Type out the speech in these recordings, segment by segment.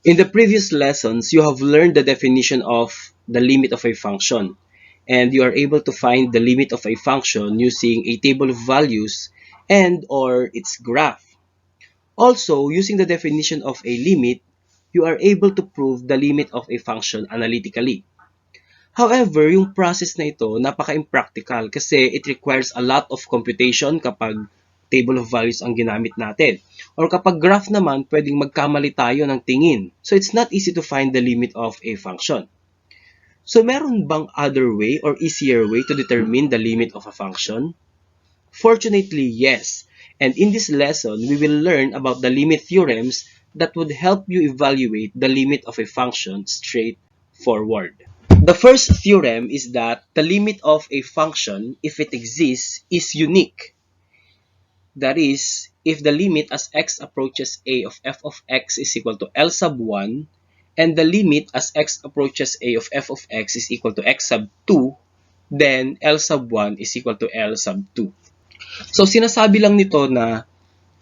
In the previous lessons, you have learned the definition of the limit of a function, and you are able to find the limit of a function using a table of values and or its graph. Also, using the definition of a limit, you are able to prove the limit of a function analytically. However, yung process na ito, napaka-impractical kasi it requires a lot of computation kapag table of values ang ginamit natin. Or kapag graph naman, pwedeng magkamali tayo ng tingin. So it's not easy to find the limit of a function. So meron bang other way or easier way to determine the limit of a function? Fortunately, yes. And in this lesson, we will learn about the limit theorems that would help you evaluate the limit of a function straightforward. The first theorem is that the limit of a function, if it exists, is unique. That is, if the limit as x approaches a of f of x is equal to L sub 1, and the limit as x approaches a of f of x is equal to x sub 2, then L sub 1 is equal to L sub 2. So sinasabi lang nito na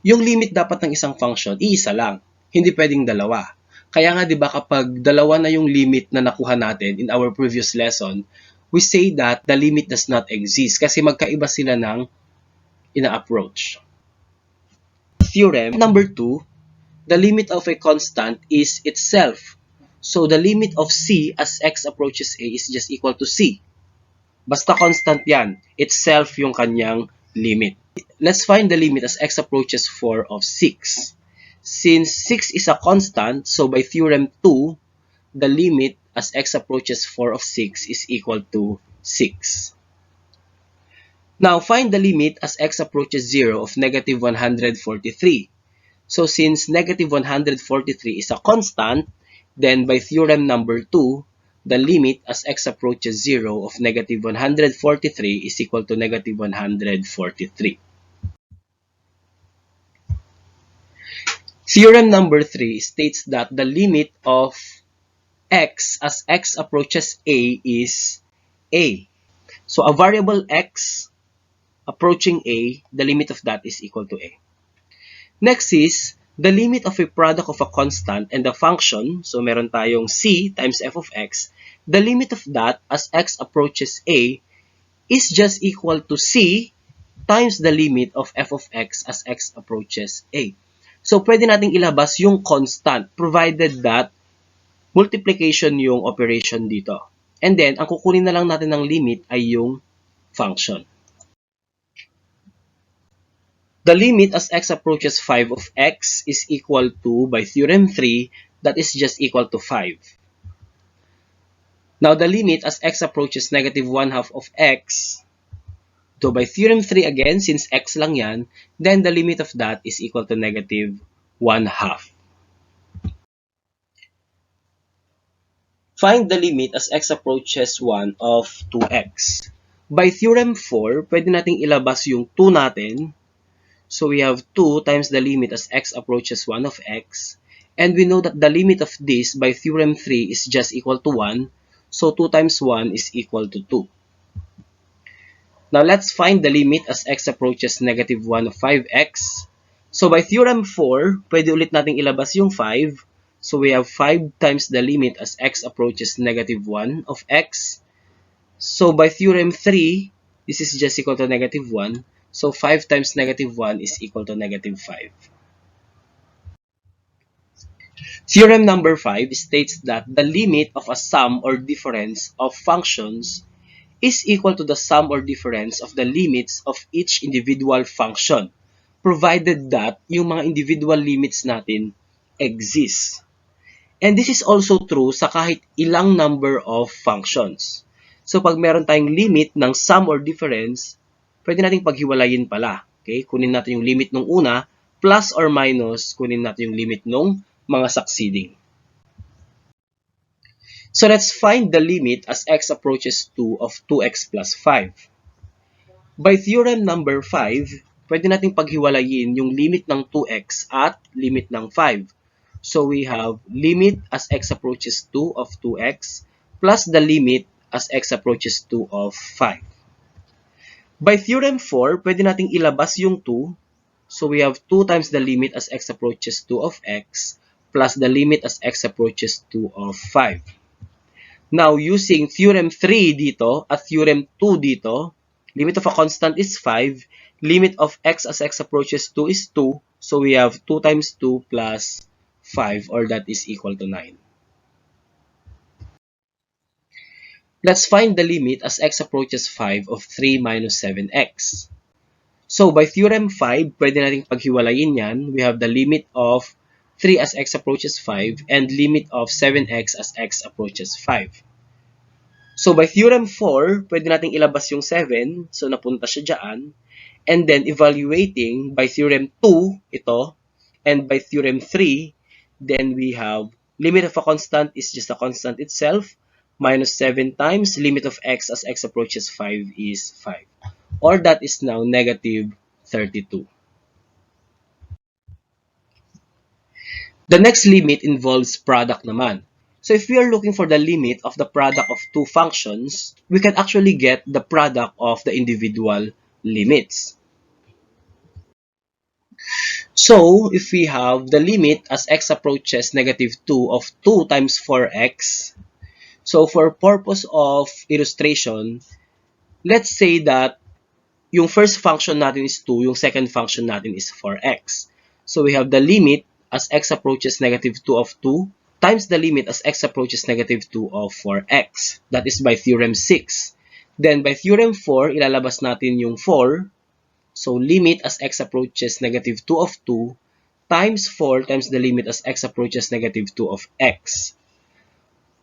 yung limit dapat ng isang function, iisa lang. Hindi pwedeng dalawa. Kaya nga 'di ba kapag dalawa na yung limit na nakuha natin in our previous lesson, we say that the limit does not exist kasi magkaiba sila ng ina-approach. Theorem number 2, the limit of a constant is itself. So the limit of c as x approaches a is just equal to c. Basta constant yan. Itself yung kanyang limit. Let's find the limit as x approaches 4 of 6. Since 6 is a constant, so by theorem 2, the limit as x approaches 4 of 6 is equal to 6. Now, find the limit as x approaches 0 of negative 143. So since negative 143 is a constant, then by theorem number 2, the limit as x approaches 0 of negative 143 is equal to negative 143. Theorem number 3 states that the limit of x as x approaches a is a. So a variable x approaching a, the limit of that is equal to a. Next is the limit of a product of a constant and the function. So meron tayong c times f of x. The limit of that as x approaches a is just equal to c times the limit of f of x as x approaches a. So pwede nating ilabas yung constant provided that multiplication yung operation dito. And then, ang kukunin na lang natin ng limit ay yung function. The limit as x approaches 5 of x is equal to, by theorem 3, that is just equal to 5. Now, the limit as x approaches negative 1 half of x, so by theorem 3 again, since x lang yan, then the limit of that is equal to negative 1 half. Find the limit as x approaches 1 of 2x. By theorem 4, pwede nating ilabas yung 2 natin. So we have 2 times the limit as x approaches 1 of x. And we know that the limit of this by theorem 3 is just equal to 1. So 2 times 1 is equal to 2. Now let's find the limit as x approaches negative 1 of 5x. So by theorem 4, pwede ulit nating ilabas yung 5. So we have 5 times the limit as x approaches negative 1 of x. So by theorem 3, this is just equal to negative 1. So 5 times negative 1 is equal to negative 5. Theorem number 5 states that the limit of a sum or difference of functions is equal to the sum or difference of the limits of each individual function, provided that yung mga individual limits natin exist. And this is also true sa kahit ilang number of functions. So pag meron tayong limit ng sum or difference, pwede nating paghiwalayin pala. Okay? Kunin natin yung limit nung una, plus or minus, kunin natin yung limit nung mga succeeding. So let's find the limit as x approaches 2 of 2x plus 5. By theorem number 5, pwede nating paghiwalayin yung limit ng 2x at limit ng 5. So we have limit as x approaches 2 of 2x plus the limit as x approaches 2 of 5. By theorem 4, pwede nating ilabas yung 2. So we have 2 times the limit as x approaches 2 of x plus the limit as x approaches 2 of 5. Now, using Theorem 3 dito at Theorem 2 dito, limit of a constant is 5, limit of x as x approaches 2 is 2, so we have 2 times 2 plus 5, or that is equal to 9. Let's find the limit as x approaches 5 of 3 minus 7x. So, by Theorem 5, pwede nating paghiwalayin yan. We have the limit of 3 as x approaches 5 and limit of 7x as x approaches 5. So, by Theorem 4, pwede nating ilabas yung 7. So, napunta siya dyan. And then, evaluating by Theorem 2, ito, and by Theorem 3, then we have limit of a constant is just a constant itself, minus 7 times limit of x as x approaches 5 is 5. Or that is now negative 32. The next limit involves product naman. So if we are looking for the limit of the product of two functions, we can actually get the product of the individual limits. So if we have the limit as x approaches negative 2 of 2 times 4x, so for purpose of illustration, let's say that yung first function natin is 2, yung second function natin is 4x. So we have the limit as x approaches negative 2 of 2 times the limit as x approaches negative 2 of 4x. That is by Theorem 6. Then by Theorem 4, ilalabas natin yung 4. So limit as x approaches negative 2 of 2 times 4 times the limit as x approaches negative 2 of x.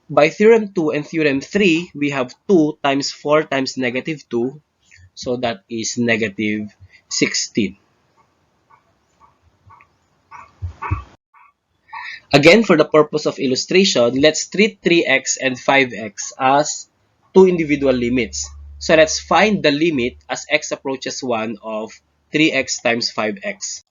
By Theorem 2 and Theorem 3, we have 2 times 4 times negative 2. So that is negative 16. Again, for the purpose of illustration, let's treat 3x and 5x as two individual limits. So let's find the limit as x approaches 1 of 3x times 5x.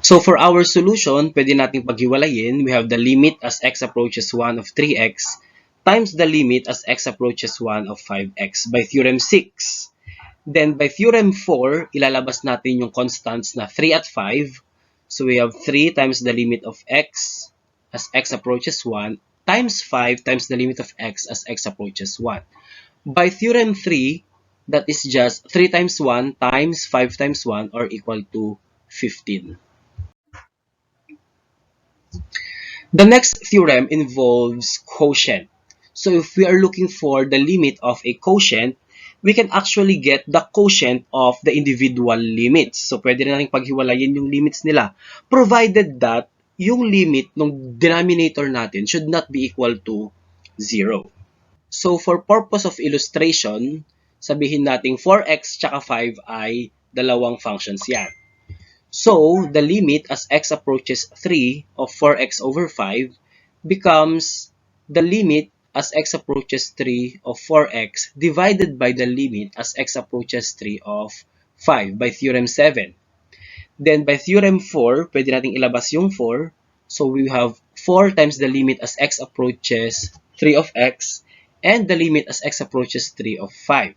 So for our solution, pwede nating paghiwalayin. We have the limit as x approaches 1 of 3x times the limit as x approaches 1 of 5x by Theorem 6. Then by Theorem 4, ilalabas natin yung constants na 3 at 5. So we have 3 times the limit of x as x approaches 1 times 5 times the limit of x as x approaches 1. By Theorem 3, that is just 3 times 1 times 5 times 1 or equal to 15. The next theorem involves quotient. So if we are looking for the limit of a quotient, we can actually get the quotient of the individual limits. So pwede na natin paghiwalayin yung limits nila, provided that yung limit ng denominator natin should not be equal to 0. So for purpose of illustration, sabihin natin 4x tsaka 5 ay dalawang functions yan. So the limit as x approaches 3 of 4x over 5 becomes the limit as x approaches 3 of 4x divided by the limit as x approaches 3 of 5 by Theorem 7. Then by Theorem 4, pwede nating ilabas yung 4. So we have 4 times the limit as x approaches 3 of x and the limit as x approaches 3 of 5.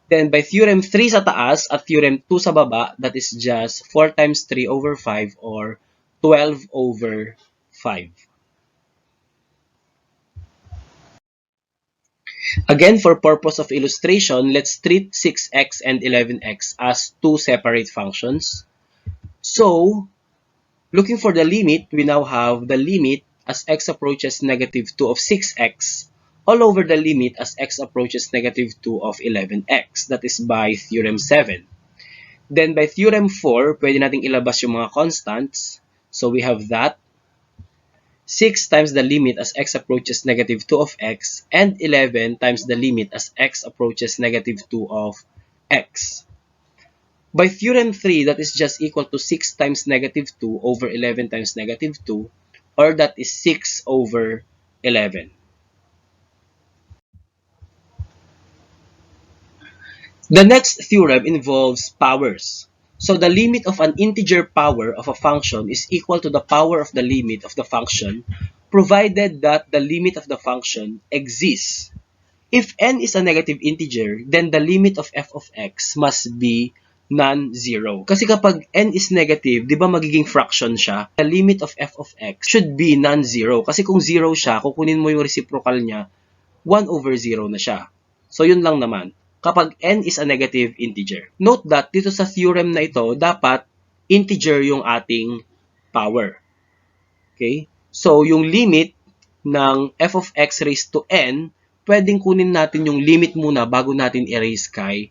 Then by Theorem 3 sa taas at Theorem 2 sa baba, that is just 4 times 3 over 5 or 12 over 5. Again, for purpose of illustration, let's treat 6x and 11x as two separate functions. So, looking for the limit, we now have the limit as x approaches negative 2 of 6x all over the limit as x approaches negative 2 of 11x. That is by Theorem 7. Then by Theorem 4, pwede nating ilabas yung mga constants. So we have that 6 times the limit as x approaches negative 2 of x and 11 times the limit as x approaches negative 2 of x. By Theorem 3, that is just equal to 6 times negative 2 over 11 times negative 2, or that is 6 over 11. The next theorem involves powers. So the limit of an integer power of a function is equal to the power of the limit of the function, provided that the limit of the function exists. If n is a negative integer, then the limit of f of x must be non-zero. Kasi kapag n is negative, di ba magiging fraction siya? The limit of f of x should be non-zero. Kasi kung 0 siya, kukunin mo yung reciprocal niya, 1 over 0 na siya. So yun lang naman. Kapag n is a negative integer. Note that dito sa theorem na ito, dapat integer yung ating power. Okay? So yung limit ng f of x raised to n, pwedeng kunin natin yung limit muna bago natin i-raise kay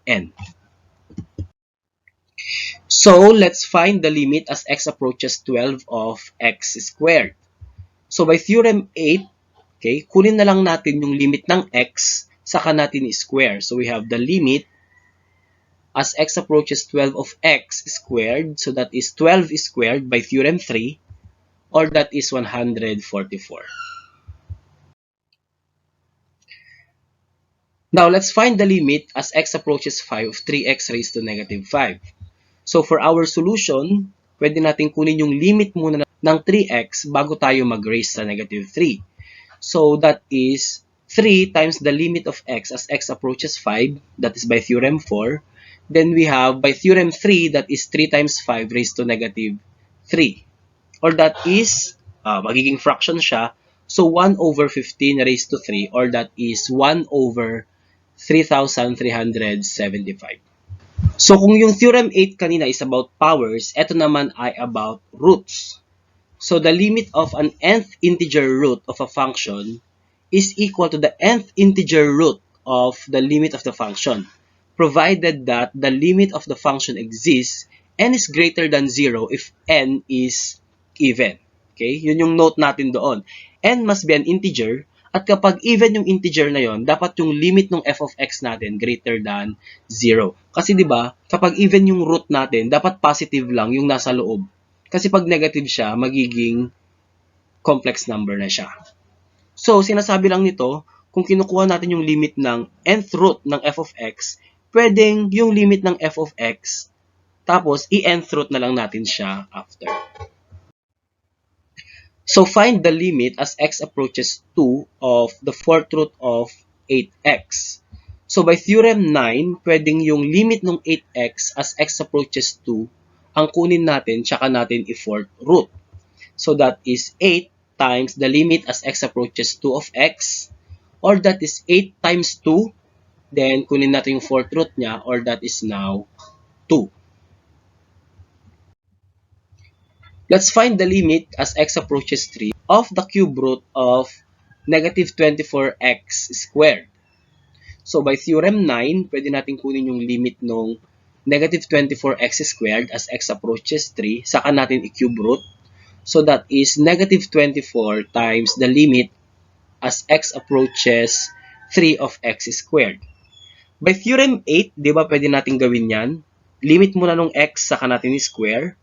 n. So, let's find the limit as x approaches 12 of x squared. So, by theorem 8, okay, kunin na lang natin yung limit ng x, saka natin i-square. So, we have the limit as x approaches 12 of x squared. So, that is 12 squared by theorem 3, or that is 144. Now, let's find the limit as x approaches 5 of 3x raised to negative 5. So, for our solution, pwede natin kunin yung limit muna ng 3x bago tayo mag-raise sa negative 3. So, that is 3 times the limit of x as x approaches 5. That is by theorem 4. Then we have by theorem 3, that is 3 times 5 raised to negative 3. Or that is, magiging fraction siya. So, 1 over 15 raised to 3. Or that is 1 over 3,375. So, kung yung theorem 8 kanina is about powers, ito naman ay about roots. So, the limit of an nth integer root of a function is equal to the nth integer root of the limit of the function, provided that the limit of the function exists n is greater than 0 if n is even. Okay? Yun yung note natin doon. N must be an integer. At kapag even yung integer na yon, dapat yung limit ng f of x natin greater than 0. Kasi 'di ba, kapag even yung root natin, dapat positive lang yung nasa loob. Kasi pag negative siya, magiging complex number na siya. So, sinasabi lang nito, kung kinukuha natin yung limit ng nth root ng f of x, pwedeng yung limit ng f of x, tapos i-nth root na lang natin siya after. So, find the limit as x approaches 2 of the fourth root of 8x. So, by theorem 9, pwedeng yung limit ng 8x as x approaches 2, ang kunin natin, tsaka natin i-fourth root. So, that is 8 times the limit as x approaches 2 of x, or that is 8 times 2, then kunin natin yung fourth root niya, or that is now 2. Let's find the limit as x approaches 3 of the cube root of negative 24x squared. So, by theorem 9, pwede natin kunin yung limit ng negative 24x squared as x approaches 3, saka natin i-cube root. So, that is negative 24 times the limit as x approaches 3 of x squared. By theorem 8, di ba pwede natin gawin yan? Limit muna ng x, saka natin i-square.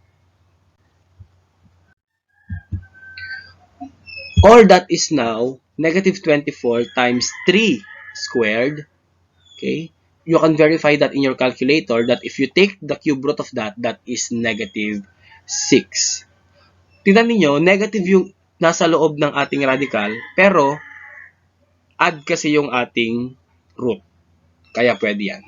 Or that is now negative 24 times 3 squared. Okay? You can verify that in your calculator that if you take the cube root of that, that is negative 6. Tingnan niyo, negative yung nasa loob ng ating radical, pero add kasi yung ating root. Kaya pwede yan.